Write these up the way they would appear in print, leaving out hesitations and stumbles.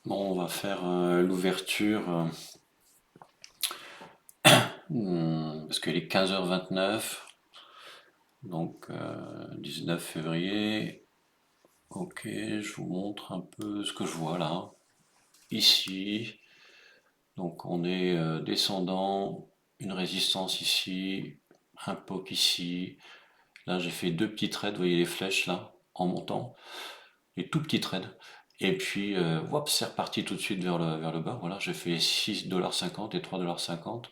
Bon, on va faire l'ouverture parce qu'il est 15h29, donc 19 février. Ok, je vous montre un peu ce que je vois là. Ici, donc on est descendant, une résistance ici, un POC ici. Là, j'ai fait deux petits trades, vous voyez les flèches là, en montant, les tout petits trades. Et puis, hop, c'est reparti tout de suite vers le bas. Voilà, j'ai fait 6,50 $ et 3,50 $.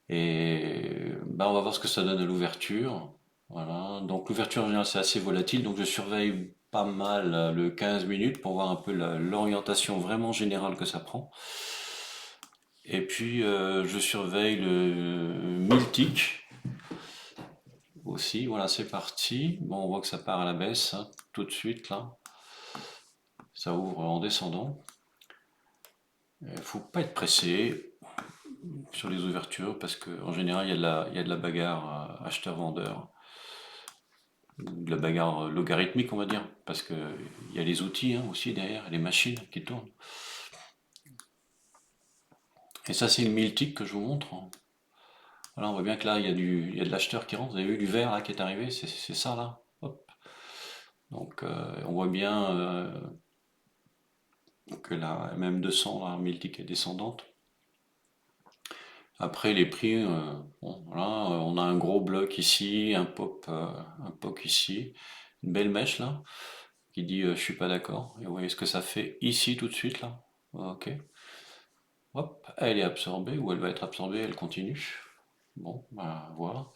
Et bah, on va voir ce que ça donne à l'ouverture. Voilà, donc l'ouverture en général c'est assez volatile, donc je surveille pas mal le 15 minutes pour voir un peu l'orientation vraiment générale que ça prend. Et puis je surveille le 1000 tick aussi. Voilà, c'est parti. Bon, on voit que ça part à la baisse hein, tout de suite là. Ça ouvre en descendant. Il faut pas être pressé sur les ouvertures parce qu'en général il y a de la bagarre acheteur-vendeur. De la bagarre logarithmique, on va dire, parce que il y a les outils hein, aussi derrière, les machines qui tournent. Et ça, c'est une multique que je vous montre. Voilà, on voit bien que là, il y a de l'acheteur qui rentre. Vous avez vu du vert là qui est arrivé, c'est ça là. Hop. Donc, on voit bien que la MM200, la multique est descendante. Après, les prix, bon, voilà, on a un gros bloc ici, un pop ici, une belle mèche là, qui dit je suis pas d'accord. Et vous voyez ce que ça fait ici tout de suite là. Ok. Hop, elle est absorbée, ou elle va être absorbée, elle continue. Bon, bah, voilà.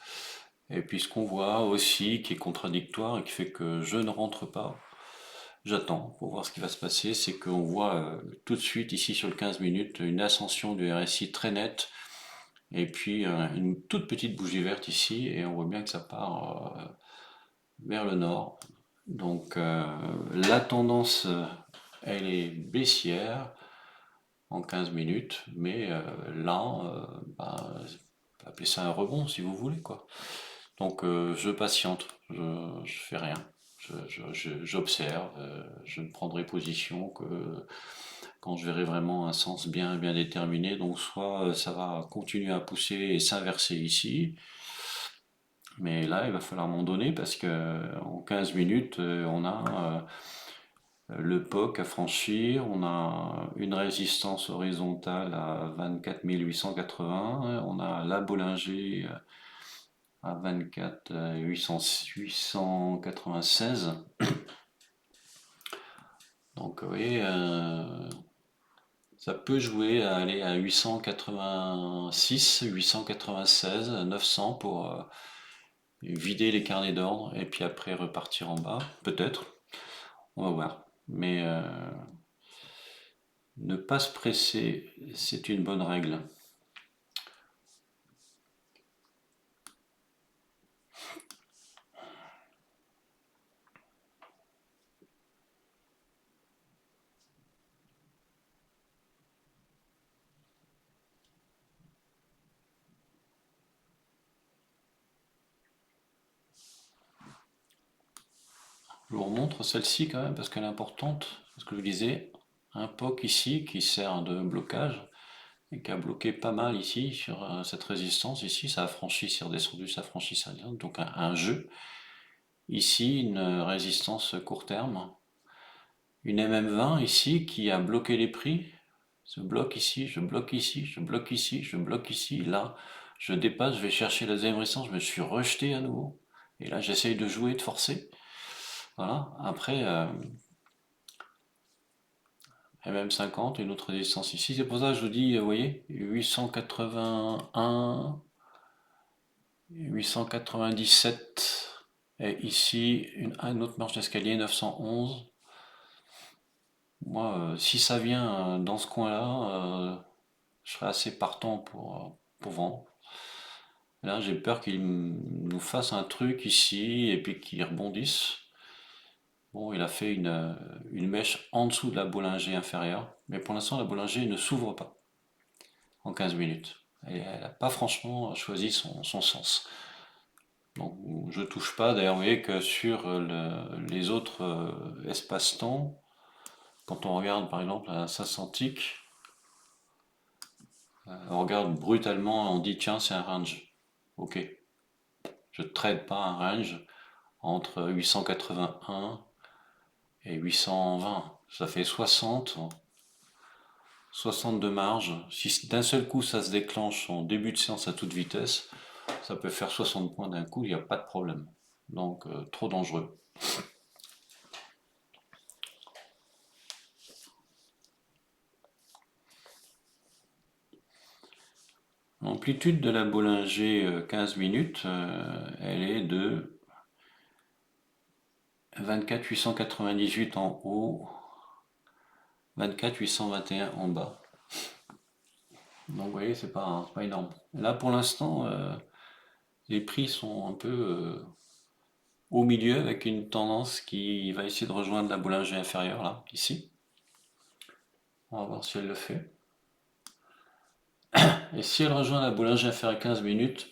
Et puis ce qu'on voit aussi, qui est contradictoire et qui fait que je ne rentre pas, j'attends pour voir ce qui va se passer, c'est qu'on voit tout de suite ici sur le 15 minutes une ascension du RSI très nette, et puis une toute petite bougie verte ici, et on voit bien que ça part vers le nord. Donc la tendance, elle est baissière en 15 minutes, mais là, bah, on peut appeler ça un rebond si vous voulez, quoi. Donc je patiente, je fais rien. J'observe, je ne prendrai position que quand je verrai vraiment un sens bien déterminé. Donc soit ça va continuer à pousser et s'inverser ici, mais là il va falloir m'en donner parce que en 15 minutes on a le POC à franchir, on a une résistance horizontale à 24 880, on a la Bollinger à 24 896. Donc vous voyez, ça peut jouer à aller à 886, 896, 900 pour vider les carnets d'ordre et puis après repartir en bas, peut-être, on va voir. Mais ne pas se presser, c'est une bonne règle. Je vous remontre celle-ci quand même parce qu'elle est importante. Ce que je vous disais, un POC ici qui sert de blocage et qui a bloqué pas mal ici sur cette résistance. Ici, ça a franchi, c'est redescendu, ça a franchi, ça a descendu. Donc un jeu. Ici, une résistance court terme. Une MM20 ici qui a bloqué les prix. Je bloque ici, je bloque ici, je bloque ici, je bloque ici. Là, je dépasse, je vais chercher la deuxième résistance, je me suis rejeté à nouveau. Et là, j'essaye de jouer, de forcer. Voilà. Après, MM50, une autre résistance ici. C'est pour ça que je vous dis, vous voyez, 881, 897. Et ici, une autre marche d'escalier, 911. Moi, si ça vient dans ce coin-là, je serais assez partant pour vendre. Là, j'ai peur qu'il nous fasse un truc ici et puis qu'il rebondisse. Bon, il a fait une mèche en dessous de la Bollinger inférieure, mais pour l'instant, la Bollinger ne s'ouvre pas en 15 minutes. Et elle n'a pas franchement choisi son sens. Donc, je touche pas. D'ailleurs, vous voyez que sur les autres espaces-temps, Quand on regarde par exemple un 500 ticks, on regarde brutalement, on dit tiens c'est un range. Ok, je trade pas un range entre 881 et 820. Ça fait 60 de marge. Si d'un seul coup ça se déclenche en début de séance à toute vitesse, ça peut faire 60 points d'un coup, il n'y a pas de problème. Donc trop dangereux. L'amplitude de la Bollinger 15 minutes, elle est de 24 898 en haut, 24 821 en bas. Donc vous voyez, c'est pas énorme. Là pour l'instant, les prix sont un peu au milieu avec une tendance qui va essayer de rejoindre la Bollinger inférieure là, ici. On va voir si elle le fait. Et si elle rejoint la Bollinger inférieure 15 minutes,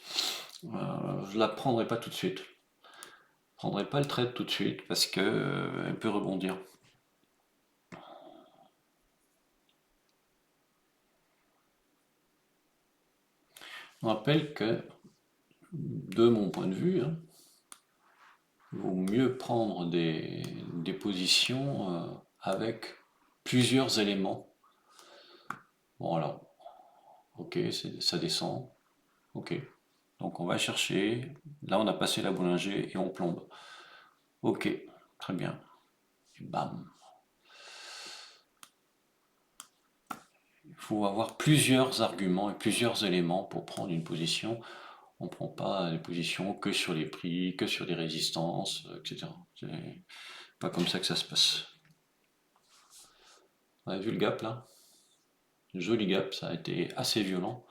je la prendrai pas tout de suite. Je prendrai pas le trade tout de suite parce que elle peut rebondir. On rappelle que, de mon point de vue, hein, il vaut mieux prendre des positions avec plusieurs éléments. Bon alors, ok, ça descend, ok. Donc on va chercher, là on a passé la Bollinger et on plombe. Ok, très bien. Et bam. Il faut avoir plusieurs arguments et plusieurs éléments pour prendre une position. On ne prend pas des positions que sur les prix, que sur des résistances, etc. C'est pas comme ça que ça se passe. On a vu le gap là? Joli gap, ça a été assez violent.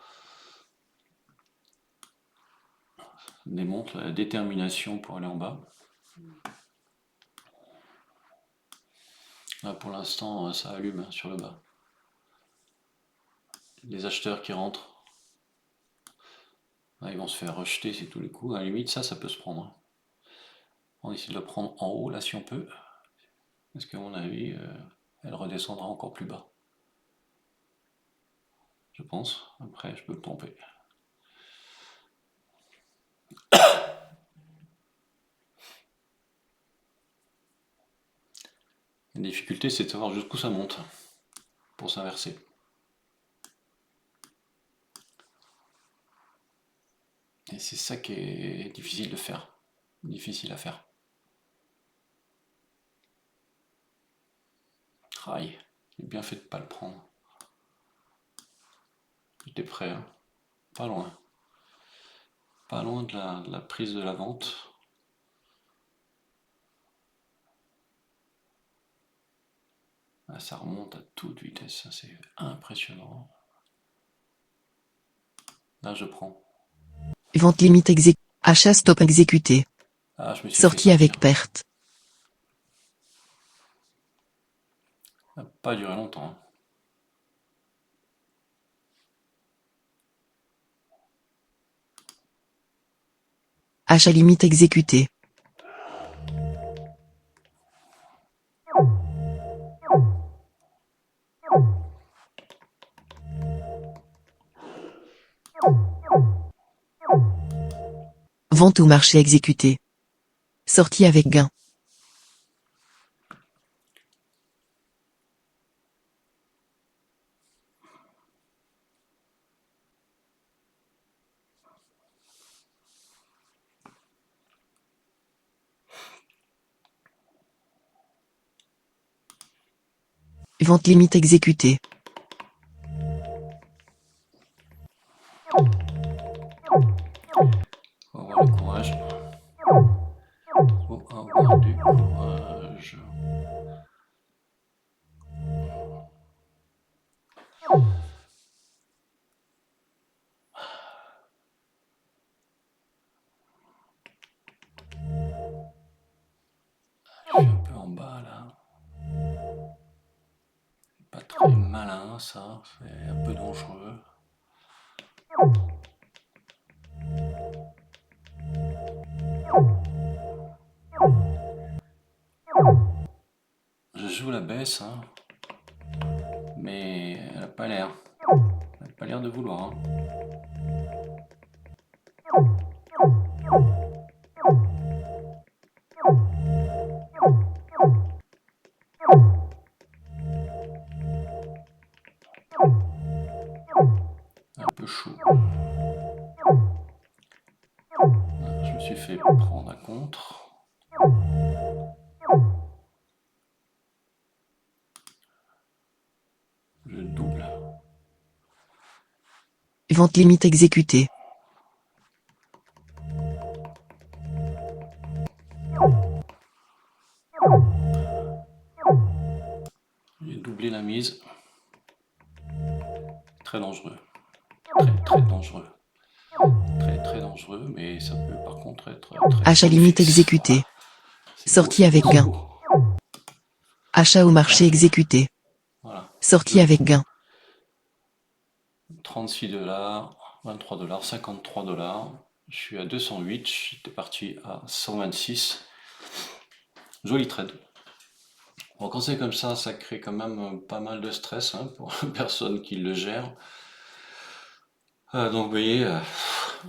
Ça démontre la détermination pour aller en bas. Là pour l'instant, ça allume sur le bas. Les acheteurs qui rentrent, là, ils vont se faire rejeter, c'est tous les coups. À la limite, ça peut se prendre. On essaie de le prendre en haut là si on peut. Parce qu'à mon avis, elle redescendra encore plus bas. Je pense. Après, je peux me tromper. La difficulté, c'est de savoir jusqu'où ça monte pour s'inverser. Et c'est ça qui est difficile de faire. Difficile à faire. Aïe, j'ai bien fait de pas le prendre. J'étais prêt, hein. Pas loin. Pas loin de la prise de la vente. Là, ça remonte à toute vitesse, ça c'est impressionnant. Là, je prends. Vente limite exécutée. Achat stop exécuté. Ah, je me suis fait Sortie sortir. avec perte. Ça n'a pas duré longtemps, hein. Achat limite exécuté. Vente au marché exécuté. Sortie avec gain. Vente limite exécutée. Faut avoir le courage. Faut avoir du courage. Je suis un peu en bas là. Pas très malin ça, c'est un peu dangereux. Je joue la baisse, hein. mais elle n'a pas l'air. Elle n'a pas l'air de vouloir, hein. Un peu chaud. Je me suis fait prendre un contre. Je double. Vente limite exécutée. J'ai doublé la mise. Très dangereux. Très dangereux. Très dangereux, mais ça peut par contre être très Achat limite bénéfice. exécuté. Voilà. C'est beau, Sortie c'est avec beau, c'est gain. beau. Achat au marché exécuté. Voilà. Sortie Joli. avec gain. 36 $, 23 $, 53 $. Je suis à 208. J'étais parti à 126. Joli trade. Bon, quand c'est comme ça crée quand même pas mal de stress, hein, pour la personne qui le gère. Donc vous voyez,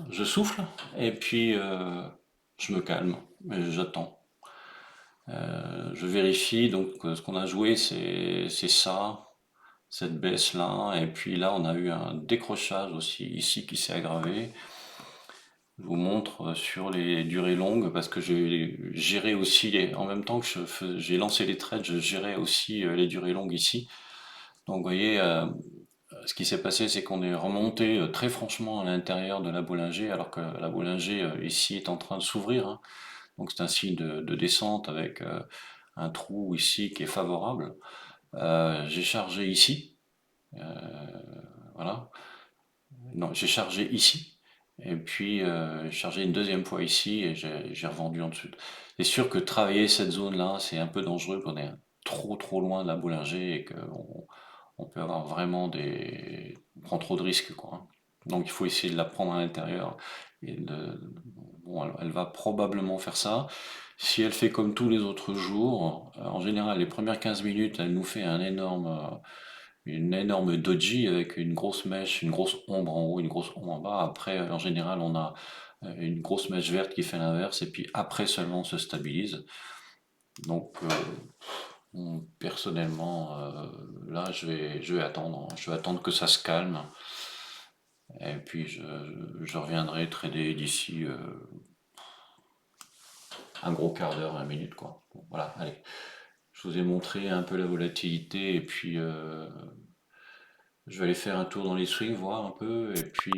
je souffle et puis je me calme et j'attends. Je vérifie, donc ce qu'on a joué c'est ça, cette baisse là, et puis là on a eu un décrochage aussi ici qui s'est aggravé. Je vous montre sur les durées longues parce que j'ai géré aussi en même temps que j'ai lancé les trades, je gérais aussi les durées longues ici. Donc vous voyez, ce qui s'est passé, c'est qu'on est remonté très franchement à l'intérieur de la Bollinger, alors que la Bollinger ici est en train de s'ouvrir, hein. Donc c'est un signe de descente avec un trou ici qui est favorable. J'ai chargé ici, voilà. Non, j'ai chargé ici. Et puis j'ai chargé une deuxième fois ici et j'ai revendu en dessous. C'est sûr que travailler cette zone-là, c'est un peu dangereux qu'on est trop loin de la Bollinger et qu'on peut avoir vraiment on prend trop de risques, quoi, hein. Donc il faut essayer de la prendre à l'intérieur. Bon, elle va probablement faire ça. Si elle fait comme tous les autres jours, en général, les premières 15 minutes, elle nous fait une énorme doji avec une grosse mèche, une grosse ombre en haut, une grosse ombre en bas. Après, en général, on a une grosse mèche verte qui fait l'inverse, et puis après seulement on se stabilise. Donc, personnellement, là, je vais attendre que ça se calme, et puis je reviendrai trader d'ici un gros quart d'heure, 20 minutes, quoi. Bon, voilà, allez. Je vous ai montré un peu la volatilité, et puis je vais aller faire un tour dans les swings, voir un peu, et puis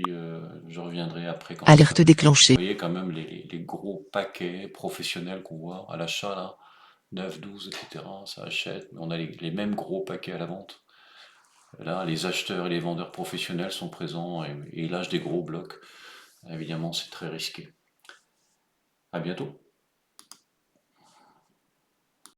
je reviendrai après quand ça. Alerte Vous déclenchée. voyez quand même les gros paquets professionnels qu'on voit à l'achat là, 9, 12, etc. Ça achète, mais on a les mêmes gros paquets à la vente. Là, les acheteurs et les vendeurs professionnels sont présents et ils lâchent des gros blocs. Évidemment, c'est très risqué. À bientôt.